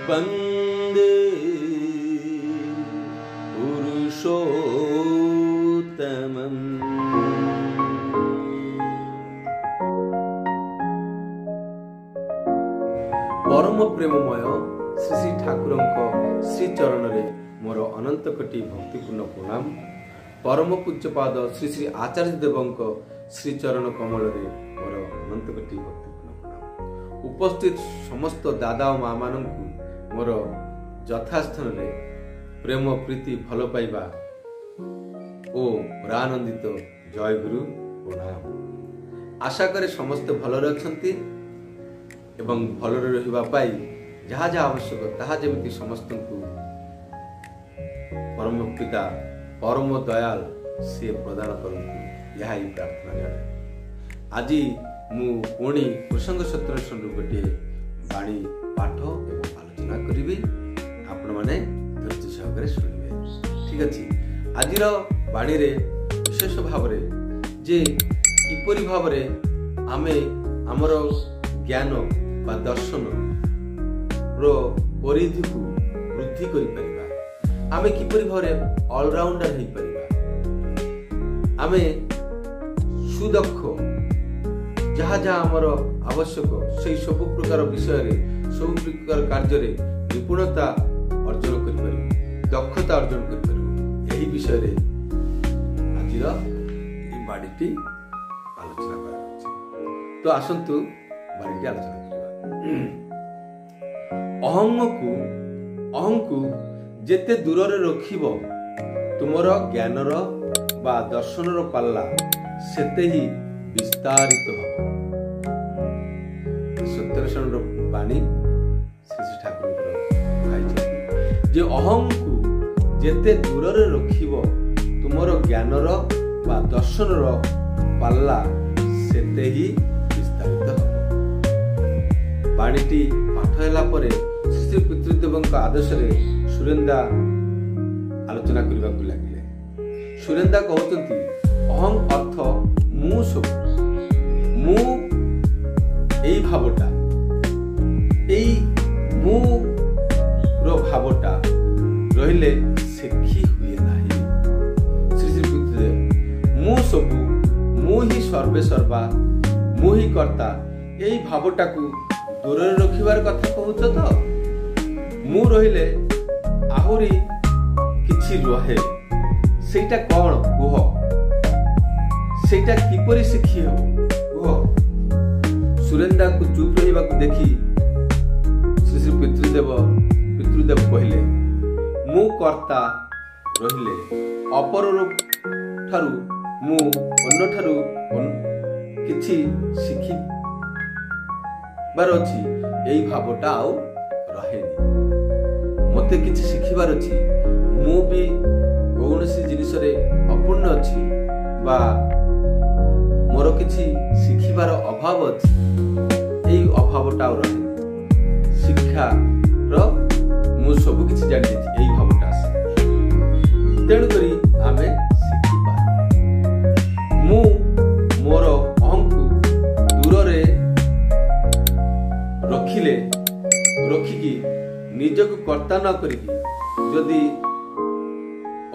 वंदे पुरुषोत्तमम्। परम प्रेममय श्री श्री ठाकुर श्री चरण रे मोर अनंत कोटि भक्तिपूर्ण प्रणाम। परम पूज्यपाद श्री श्री आचार्य देवंक श्री चरण कमल रे मोर अनंत कोटि भक्तिपूर्ण प्रणाम। उपस्थित समस्त दादा और माँ माननकु मोर यथास्थान रे प्रेम प्रीति भल पाइबा ओ प्रानंदित जय गुरु प्रणाम। आशा करे समस्त भलरे अछंती एवं भलरे रहिबा पाई जहाँ जहाँ आवश्यक ताहा जेमिति समस्तंकु परम पिता परम दयाल से प्रदान करंतु यह ही प्रार्थना जाने। आज मु पुणी प्रसंग 17 गोटे बाणी पाठ एवं आलोचना करी आपण मैंने धैर्य सहकारे शुणवे। ठीक अच्छे आज बाणी रे विशेष भाव जे किपरि भाव आमे आमर ज्ञान बा दर्शन रो परिधि को वृद्धि करि परिबा, आमे किपरि भाव ऑलराउंडर हो परिबा, आमे सुदक्ष जहाँ जहाँ आमर आवश्यक से सब प्रकार विषय सब प्रकार कार्य निपुणता अर्जन कर दक्षता अर्जन कर यही विषय आज बाड़ीटी आलोचना कर। तो आसतु बाड़ीटी आलोचना करवा। अहं को जेते दूर रखिब तुमर ज्ञानर बा दर्शनर पाल्ला सेते ही विस्तारित हो। 17 बाणी श्री श्री ठाकुर जे अहं को जेते दूर रखिब तुमर ज्ञानर बा दर्शनर पाल्ला सेते ही विस्तारित हो। बाणीटी पाठ होला परे श्री पितृदेवଙ୍କ आदेशरे सुरेंदा आलोचना करबा को लागिले। सुरेंदा कहउतंती अहं अर्थ मु सब मु एई भावटा एई मु रो भावटा रहिले सेखी हुए नाही। श्री श्री पितृदेव मु सब मु ही सर्वे सर्वा मु ही कर्ता एई भावटा को दूर रखिबार कथा कहउछ तो मु रहिले आहुरी किछि रहे सेटा कोन कुह सेटा किपरि शिखी हो कुह। सुरेंदा को चुप रहिबा को देखि श्री श्री पितृदेव कहले मु कर्ता रहिले अपर ठारू मु अन्य ठारू किछि शिखी बार अछि एई भावटा आउ रहेनी। मते किछि शिखिबार अछि मु भी कौनसी जिनिस रे अपूर्ण अछि बा मोर किछि शिखिबार अभाव अछि एई अभावटा आउ रहेनी। शिक्षा रो मु सब किछि जानि छि एई भावटा आसे तेणु करी आमे शिखिबा मु मोर अहंकु दूर रे रखिकी निज को कर्ता न करिकी जदि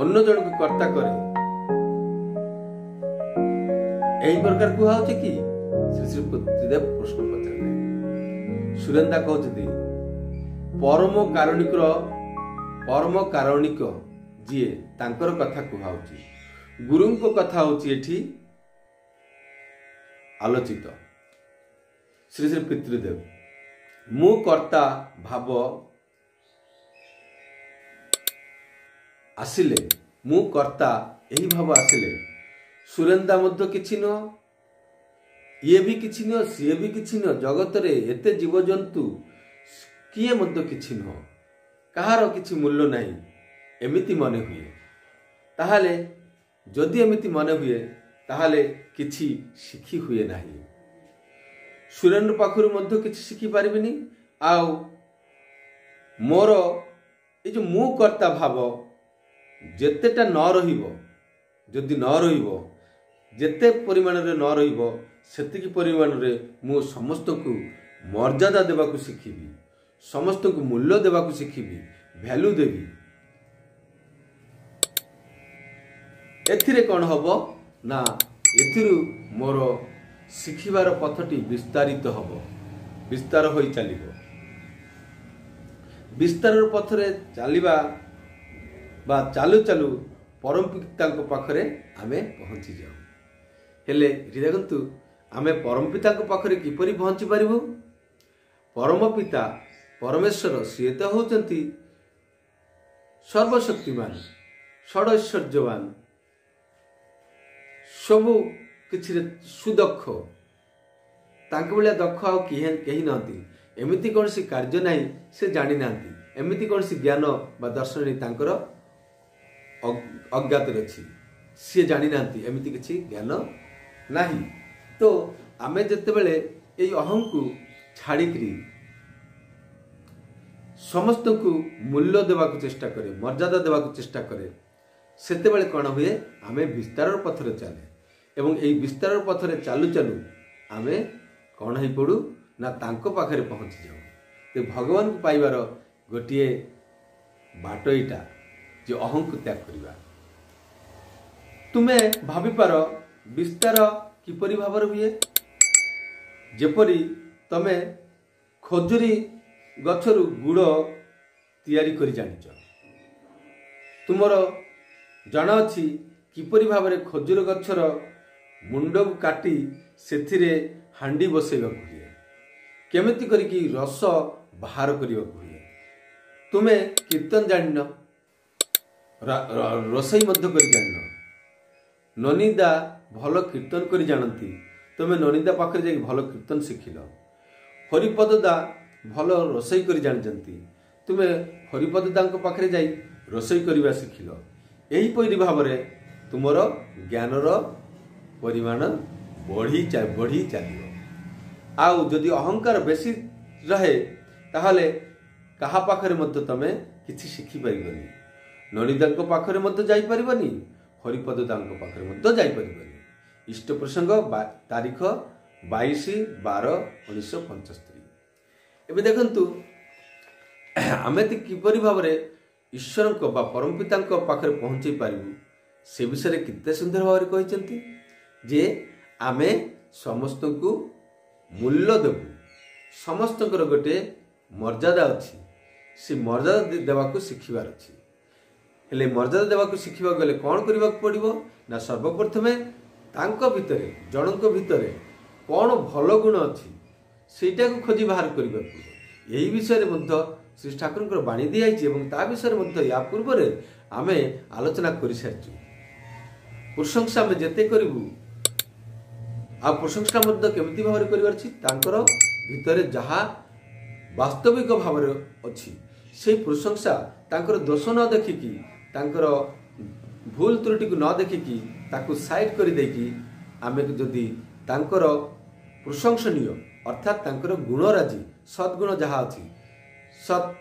अन्य जन को कर्ता करे यही प्रकार कुहा होचे कि श्री श्री पितृदेव प्रश्न पचारे। सुरेंदा कहते परम कारणिक जी तांकर कथा कुहा होची गुरुंको कथा होची एठी आलोचित। श्री श्री पितृदेव मु कर्ता भाव आसिले मु कर्ता यही भाव आसिले सुरेंदा मध्य किछि न ये भी किछि न सीए भी किछि न जगत रे एते जीवजंतु किए मध्य किछि न कहार किछि मूल्य नाही एमिति मने हुए। ताहाले जदि एमिति मने हुए ताहाले किछि शिखी हुए नाही। सुरेंद्र पाखुर मध्य किछि शिखी पारिबिनी आउ मोर ए जो मु कर्ता भाव जेतेटा न रहिबो जदि न रहिबो जेते परिमाण रे न रहिबो सेतिकी परिमाण रे मु समस्त को मर्यादा देबा को शिखिबी समस्त को मूल्य देवा शिखिबी भैल्यू देवी एथिरे कौन हम ना एथिरु मोर शिखिबार पथटी विस्तारित हम विस्तार हो चलिबो विस्तार पथरे चलिबा बा चालू चालू परम पिता पाखरे आमे पहुँची जाऊ हेले देखु आमे परम पिता पाखरे किपरि पहुँची पारिबु परम पिता परमेश्वर सी तो होचंती सर्वशक्तिमान षडैश्वर्यवान सबु किछि सुदक्ष तांके भलिया दक्ष आ कहीं नहंती एमिति कौन सी कार्य नहीं से जानी नांती एमिति कौन सी ज्ञान बा दर्शन नहीं तांकर अज्ञात अच्छी सी जानी नांती एमिति किछि ज्ञान नाही तो आमे जते बेले एई अहं को छाड़िकरी समस्त को मूल्य देवा चेष्टा करे मर्यादा देवा चेष्टा करे सेते बेले कौन हुए आमे विस्तार पथरे चले एवं एई विस्तार पथरे चालू चालू आमे कौन हो पड़ू ना तांको पाखरे पहुँची जाऊ तो भगवान को पाइबार गोटे बाट एटा जे अहं को त्याग करवा तुमे भावी पार विस्तार किपरि भावर हुए जेपरी तमे खजुरी गछरु गुड़ तैयारी करि जानिच तुमर जण अछि किपरि भावरे खजुर गछर मुंड को काटी सेथिरे हांडी बसैबा हुए केमिति करिकी रस बाहर करिबा हुए तुमे कीर्तन जानिन रोसई मध्य करि जानिन ननिदा भल कीर्तन करि जानती तुमे ननिदा पाखरे जाई भल कीर्तन शिखिल हरिपद दा भल रोसई करि जानती तुमे हरिपद दांक पाखरे जाई रोसई करिबा शिखिल एही परि भावरे तुमरो ज्ञानर परिमाण बढ़ी चलियो आउ जदि अहंकार बेसी रहे ताहले कहा पाखरे मध्य तमे किछि शिखि परिबनी ननिदांक पाखरे मध्य जाई परिबनी हरिपद दांक पाखरे मध्य जाई परिबनी इष्ट प्रसंग तारीख 22/12/1975 एबे देखंतु आमे किपरि भावरे ईश्वर को बा परम पिता पाखरे पहुँचे पारिबु से विषय रे किते सुंदर भाव कहते जे आमे समस्त को मूल्य देबु समस्त गोटे मर्यादा अच्छी से मर्यादा देवाक शिखिबार अच्छी हेले मर्यादा देवाक शिखिबा गले कौन करबा पड़िबो ना सर्वप्रथमे तांको भितरे जनक भितरे कौन भल गुण अच्छी सेटा को खोजी बाहर करबा पड़िबो यही विषय रे मध्य श्री ठाकुर बाणी दी जाइए ता विषय या पूर्व आमे आलोचना कर सारी प्रशंसा आम जिते करूँ आ प्रशंसा केमती भाव कर भितर जहाँ वास्तविक भाव अच्छी से प्रशंसा तांकर दोष न देखिकी तांकर भूल त्रुटि को न देखिकी ताकू साइड कर देकी आमे जदि तांकर प्रशंसनीय अर्थात तांकर गुणराजी सद्गुण जहाँ अच्छी सत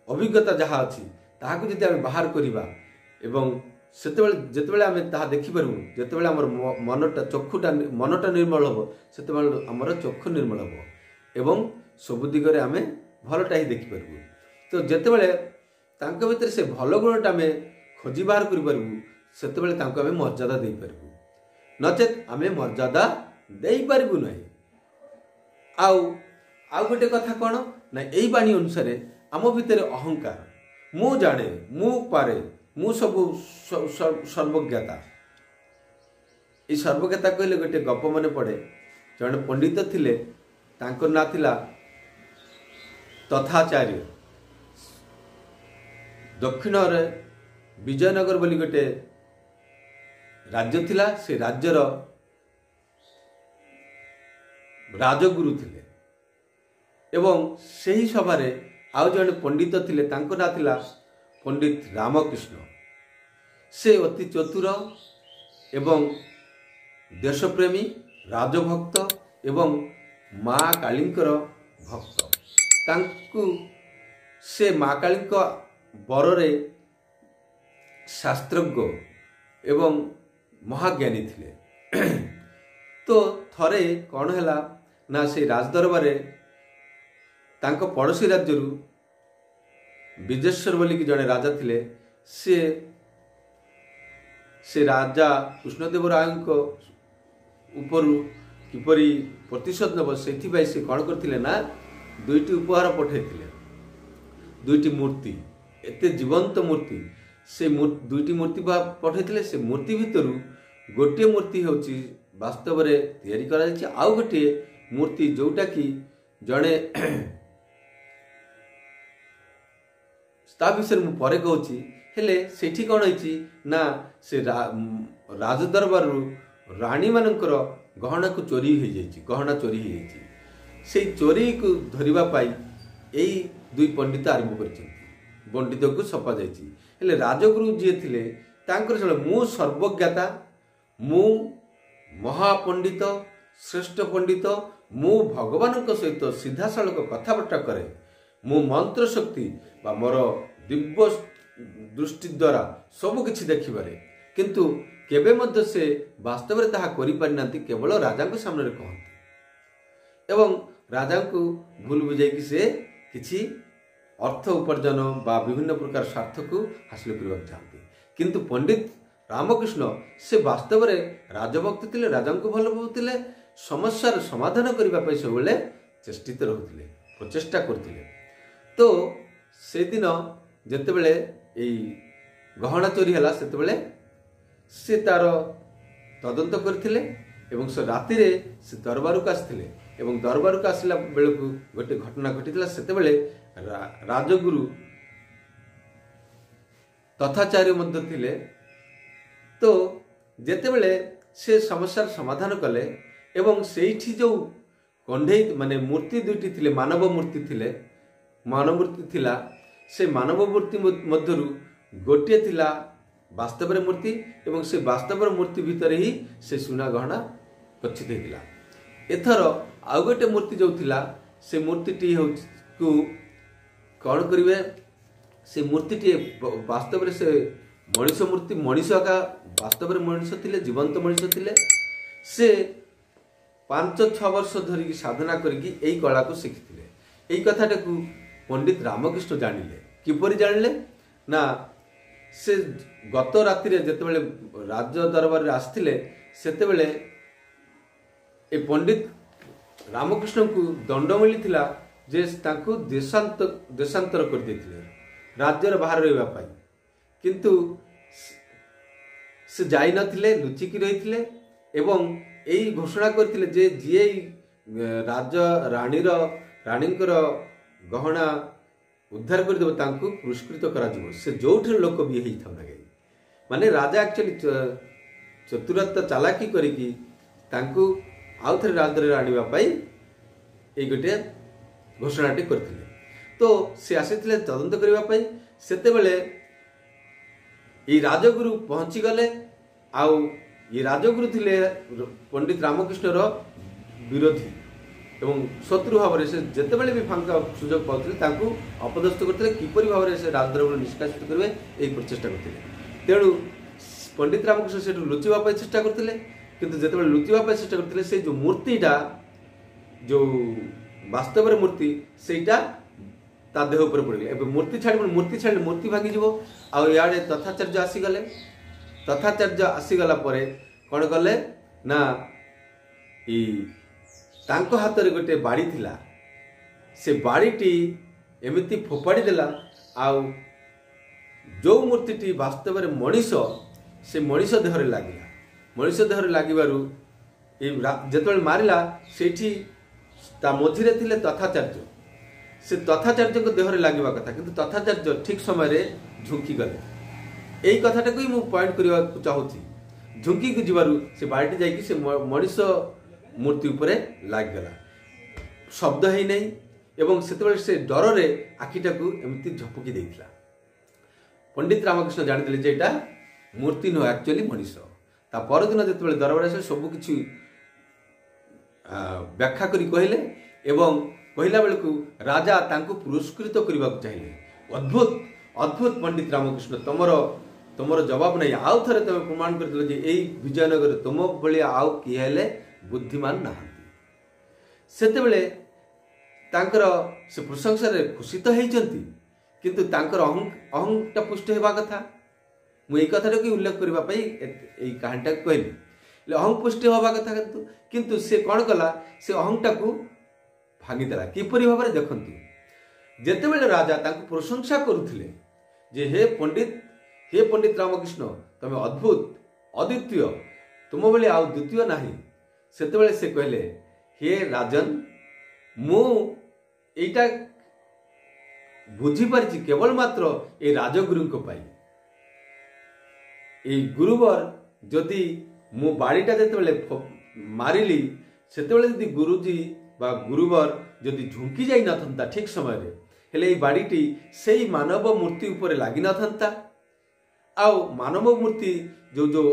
अभिज्ञता जहाँ अच्छी ताहाकु जदि आमे बाहर करिबा एवं सेतेबेले जेतेबेले आमे ताहा देखि परबु जेतेबेले हमर मनटा चक्षुटा मनटा निर्मल होबो सेतेबेले हमर चक्षु निर्मल होबो एवं सब दिगरे आमे भलटा ही देखि परबु तो जेतेबेले तांको भितर से भल गुणटा आमे खोजी बाहर करि परबु सेतेबेले तांको आमे मर्यादा देई परबु नचेत आमे मर्यादा देई परबु नै आउ गोटे कथा कौन ना यही बाणी अनुसार आम भितर अहंकार मु जाने मु पारे मु सब सर्वज्ञता ये सर्वज्ञता कहले गोटे गप मन पड़े जड़े पंडित थिले तांकर ना थिला तथाचार्य दक्षिण रे विजयनगर बोली गोटे राज्य थिला से राज्यर राजगुरु थिले एवं सही सभारे आउ जड़े पंडित थिले तांको ना थिला पंडित रामकृष्ण से अति चतुर एवं देशप्रेमी राजभक्त एवं माँ कालींकर भक्त तांकु से माँ कालींक बररे शास्त्रज्ञ एवं महाज्ञानी थिले तो थरे कौन हैला ना से राजदरबारे तांको पड़ोसी राज्य विजेश्वर बोली कि जड़े राजा थिले से राजा कृष्णदेव राय ऊपर किपरि प्रतिशोध नब से कौन करथिले ना दुईटी उपहार पठाइथिले दुईटी मूर्ति एते जीवंत मूर्ति से दुईटी मूर्ति पठाइथिले से मूर्ति भितर गोटे मूर्ति होची वास्तव रे तैयारी करा जायछि आउ गोटे मूर्ति जोटा कि जड़े ता विषय मु परे कहूची हेले सेठी कौन होइछि ना से राजदरबार रानी मानकर गहना को चोरी हो जाइछि गहना चोरी हो जाइछि से चोरी को धरिबा पाई एई दुई पंडित आरंभ करछन्ति पंडित को सपा जाइछि हेले राजगुरु जे थिले तांकर जण मु सर्वज्ञता मु महापंडित श्रेष्ठ पंडित मु भगवान सहित सीधासलख कथबार्ता करे मु मंत्र शक्ति बा मोर दिव्य दृष्टि द्वारा सब किछि देखिबारे किंतु केबे मध्य से वास्तव में ताहा करि पारिनांती केवल राजा को सामने कहंती एवं राजा को भूल बुझाई कि से किछि अर्थ उपार्जन बा विभिन्न प्रकार स्वार्थ को हासिल करबा चाहती किंतु पंडित रामकृष्ण से वास्तव में राजभक्त थिले राजा को भल पाउथिले समस्यार समाधान करने सब चेष्टित रहते प्रचेष्टा करते तो से दिन जितेबले गहना चोरी है से तार तदंत करथिले एवं से राति रे से दरबार को आसथिले एवं दरबार को आसला बेल को गोटे घटना घटी सेतेबेले राजगुरु तथाचार्य मध्य थिले तो जेतेबेले से समस्यार समाधान कले एवं सेठी जो कंढेई माने मूर्ति दुईटी थिले मानव मूर्ति थिले मानव मूर्ति थिला से मानव मूर्ति मध्यरु गोटे थिला वास्तव मूर्ति एवं से वास्तव मूर्ति भितर ही से सुना गहना गच्छित होता एथर आउ गोटे मूर्ति जो थिला से मूर्तिटी को कौन करेंगे से मूर्तिटी वास्तव से मनीष मूर्ति मनीष का वास्तव मनीष थिले जीवंत मनीष थिले से 5-6 वर्ष धरिकी साधना करके यही कला को शिखिले यही कथाटा को पंडित रामकृष्ण जानिले किपरि जानिले ना से गत राति रे जेतेबेले राज्य दरबार रे आस्थिले सेतेबेले ए पंडित रामकृष्ण को दंड मिलिथिला जे तांको देशांतर कर देथिले राज्यर बाहर रहबा पाई किंतु से जाई नथिले लुचिकी रहिथिले एवं यही घोषणा करथिले जे जे राज्य रानीकर गहना उद्धार कर देबो तांको पुरस्कृत करा जिवो से जोठी लोक भी हेई थाउ ना माने राजा एक्चुअली चतुरता चालाकी करिकी तांको आउ थरे राजदर आनिबा पाई ए गोटे घोषणाटी करथिले तो से आसीथिले तदंत करिबा पाई सेतेबेले ए राजगुरु पहुंची गले आउ ये राजगुरु थिले पंडित रामकृष्ण रो विरोधी एवं शत्रु भाव से जितेबाला भी फांका सुजोग पाते अपदस्थ करते किपरि भाव से राजद्रव निष्कासित करेंगे यही प्रचेषा करते तेणु पंडित रामकृष्ण से लुचिवाई चेष्टा करते किंतु जितेबाला लुचिवाई चेष्टा करते से जो मूर्तिटा जो वास्तव मूर्ति सेटा ता देह उपर पड़े ए मूर्ति छाड़ मूर्ति भांगी आड़े तथाचार्य आसीगले तथाचार्य आसीगला कौन कले ना तांको हाथ रे गोटे बाड़ी थिला से बाड़ीटी एमिति फोपाड़ी देला आउ जो मूर्तिटी वास्तव में मनीष से मनीष देह रे लागिला मनीष देह रे लागिबारु जेतबेले मारिला सेठी ता मझिरे थिले तथाचार्य से तथाचार्य को देह रे लागिबा कथा किंतु तथाचार्य ठीक समय रे झुंकी गले एई कथाटा को मु पॉइंट करबा चाहूची झुंकी को जिबारु से बाड़ीटी जाई कि से मनीष मूर्ति उपरे लाग गला शब्द है नहीं एवं से डर रे आखिटा को एमती झपकी देइथिला पंडित रामकृष्ण जानिदेले जे एटा मूर्ति न एक्चुअली मनीष ता परदिन जेतेबेले दरबार आसे सब किछि व्याख्या करी कहले एवं कहला बेलकु राजा तांको पुरस्कृत करबा चाहिए अद्भुत अद्भुत पंडित रामकृष्ण तमर जवाब नहीं आउ थरे तमे प्रमाण कर दिलो जे एई विजयनगर तुम भलिया आउ कि हेले बुद्धिमान नहांती सेतेबेले तांकर से प्रशंसा रे खुशी तो होइचंती किंतु तांकर अहंटा पुष्ट हेबा कथा मु एई कथा को उल्लेख करबा पई एई कहानीटा कहली अहं पुष्ट होबा कथा किंतु से कौन कला से अहंटा को भांगीदेला किपरि भाव देखंतु जेतेबेले राजा तांको प्रशंसा करुथिले जे हे पंडित रामकृष्ण तमे अद्भुत अद्वितीय तुम बेले आउ द्वितीय नाही सेतेबेले से कहले हे राजन मु एटा बुझी पारिछि केवल मात्र ए राजगुरु को पाई ए गुरुवर जदि मु बाड़ीटा जेतेबेले मारिली सेतेबेले जदि गुरुजी बा गुरुवर जदि झुंकी जाई नथंता ठीक समय रे हेले ए बाड़ीटी सेई मानव मूर्ति ऊपर लागि नथंता आउ मानव मूर्ति जो जो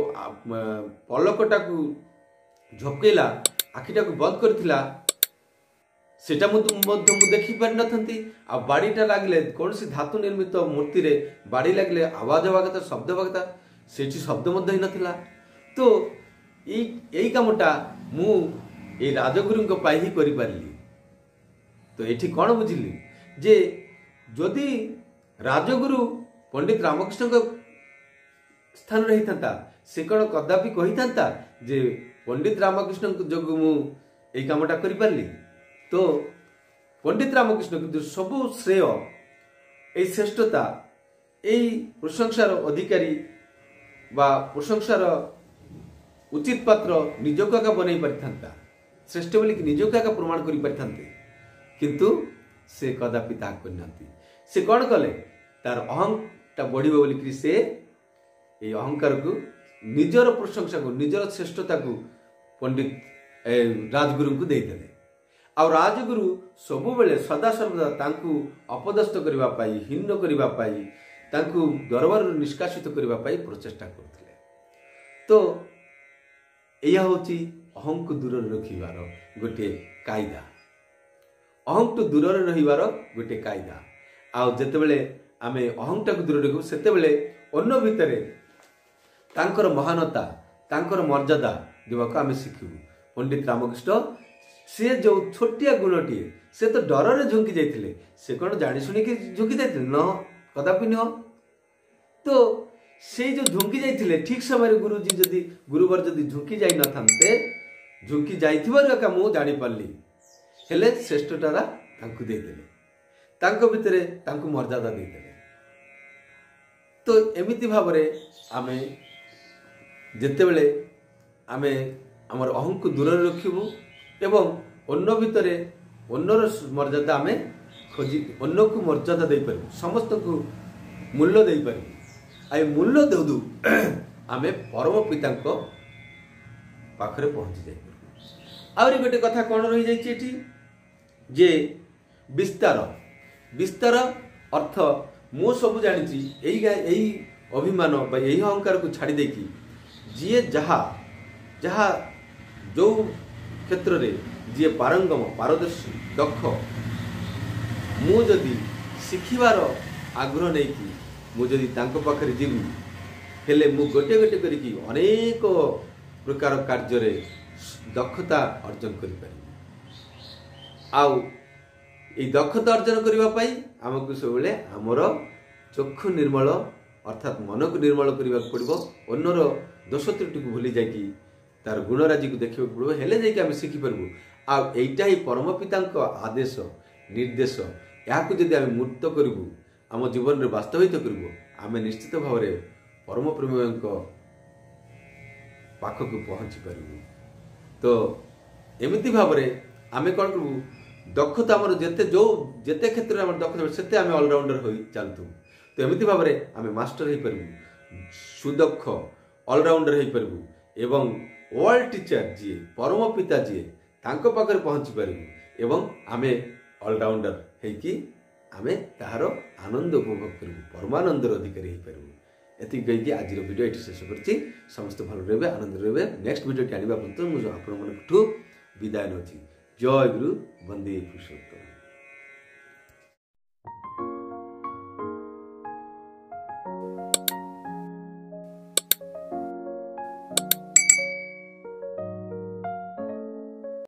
पलकटा को झपकेला आखिटा को बंद करथिला सेटा मु देखि पारि नथंती आ बाड़ीटा लागले कौन सी धातु निर्मित मूर्ति रे बाड़ी लागले आवाज हवा कथा शब्द हवा कथा सेठी शब्द मध्य ही नथिला तो एई कामटा मु ए राजगुरु को पाई ही करि पारली तो एठी कौन बुझिली जे जदि राजगुरु पंडित रामकृष्ण को स्थान रही था से कौन कदापि कही था जे पंडित रामकृष्ण जो मु एई कामटा करि पारली तो पंडित रामकृष्ण किंतु सबु श्रेय ए श्रेष्ठता एई प्रशंसार अधिकारी बा प्रशंसार उचित पात्र निजक का बनै पारिथांता श्रेष्ठ बोली कि निजक का प्रमाण करि पारिथांते किंतु से कदापि ता करनांती से कौन कले तार अहंटा बढ़िबो बोली कि से ए अहंकार को निजर प्रशंसा को निजर श्रेष्ठता को पंडित राजगुरु को दे देले आ राजगुरु सबु बेले सदा सर्वदा तांकु अपदस्थ करिबा पाई हीन करिबा पाई तांकु दरबार निष्कासित करिबा पाई प्रचेष्टा करथिले तो एया होची अहं को दूर रखिबार गोटे कायदा अहं तो दूर रहिबार गोटे कायदा आ जेतेबेले आमे अहंटा को दूर रखु सेतेबेले अन्य भितरे तांकर महानता तांकर मर्यादा देवाक आमे शिखिबु पंडित रामकृष्ण से जो छोटिया गुणटी से तो डर रे झुंकी जाइथिले से कोन जानि सुनि कि झुंकी जाइथिले न कदापि न तो से जो झुंकी जाइथिले ठीक समय गुरुजी जदि गुरुवर जदि झुंकी जाई न थांते झुंकी जाइथिबार का मु जानि पारली हेले श्रेष्ठटारा तांकु दे देले तांको भितरे तांकु मर्यादा दे देले तो एमिति भाबरे आमे जेतेबेले आमे हमर अहं को दूर रखिबु एवं अन्य भितरे अन्यर मर्यादा आमे खोजी अन्य को मर्यादा दे पारबु समस्त को मूल्य दे पारबु आइ मूल्य देउ आमे परम पिता को पाखरे पहुंची जाई पारबु आउरी गोटे कथा कोन रहि जाई छी एठी जे विस्तार अर्थ मो सब जानि छी एई अभिमान बा एई अहंकार को छाड़ी देकी जिए जहा जो क्षेत्र रे जी पारंगम पारदर्शी दक्ष मु जदि शिखिबार आग्रह नहीं कि मु जदि तांको पाखरे जीवि हेले मु गोटे गोटे करिकी अनेक प्रकार कार्य रे दक्षता अर्जन करि पारि आउ ए दक्षता अर्जन करिबा पई हमकु सबले हमर चक्षु निर्मल अर्थात मन को निर्मल करिबा पड़िबो अन्यर दोष त्रुटि को भूली जाकी तार गुणराजी को देखा पड़ो हेले जाइए आम शिखिपारू आईटा ही परम पिता आदेश निर्देश या जदि आम मूर्त करूँ आम जीवन में वास्तवित करूँ आम निश्चित भाव में परम प्रेम पाखक पहुँची पारू तो एमती भाव में आम कौन करूँ दक्षता आम जिते क्षेत्र में दक्षता से आम अलराउंडर हो चलतु तो एमती भाव में आम मास्टर हो पारू सुदक्ष अलराउंडर हो पारू एवं वर्ल्ड टीचर जी परम पिता जी तांको पाखरे पहुँची पारू एवं आमे अलराउंडर हेकी आमे ताहार आनंद उपभोग करू परमानंदर अधिकारी हो पारू एति कहिकी आज वीडियो एठी शेष करछि समस्त भल रहबे आनंद रहबे नेक्स्ट वीडियो टी आनिबा पर्यंत मु आपन मन ठू विदाय नछि जय गुरु वंदे पुरुषोत्तम।